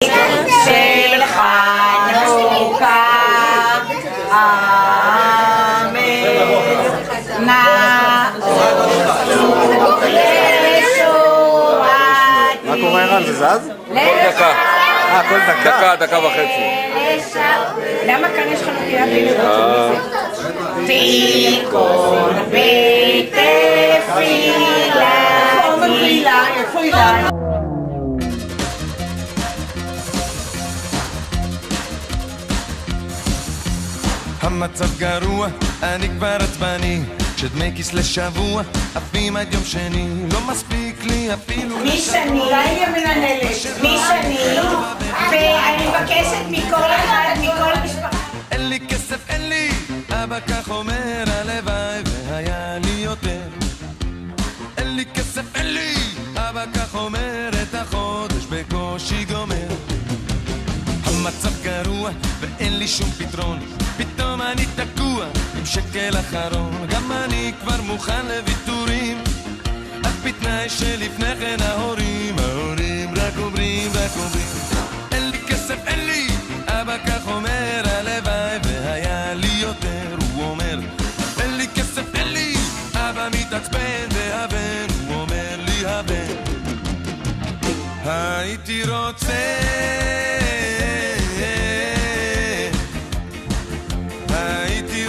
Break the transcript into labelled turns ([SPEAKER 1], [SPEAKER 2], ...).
[SPEAKER 1] של חנוכה, אמן. נעשו לשורתי.
[SPEAKER 2] מה קורה ערן? זה זז?
[SPEAKER 3] כל דקה.
[SPEAKER 2] כל דקה?
[SPEAKER 3] דקה וחצי.
[SPEAKER 1] למה כאן יש חנוכיה בלי לראות? תיקון בתפילה. איפה אילה?
[SPEAKER 4] המצב גרוע, אני כבר עצבני, כשדמי כיס לשבוע, עפים עד יום שני, לא מספיק לי אפילו...
[SPEAKER 1] מי שני? אולי היא המנהלת. מי שני? ואני מבקשת מכל אחד, מכל משפחה.
[SPEAKER 4] אין לי כסף, אין לי, אבא כך אומר, הלוואי והיה לי יותר. אין לי כסף, אין לי, אבא כך אומר, את החודש בקושי גומר. המצב גרוע ואין לי שום פתרון, פתאום אני תקוע עם שקל אחרון. גם אני כבר מוכן לוויתורים, על פי תנאי שלפני כן ההורים רק אומרים אין לי כסף, אין לי, אבא כך אומר, הלוואי והיה לי יותר. הוא אומר אין לי כסף, אין לי, אבא מתעצבן, והבן הוא אומר לי הבן, הייתי רוצה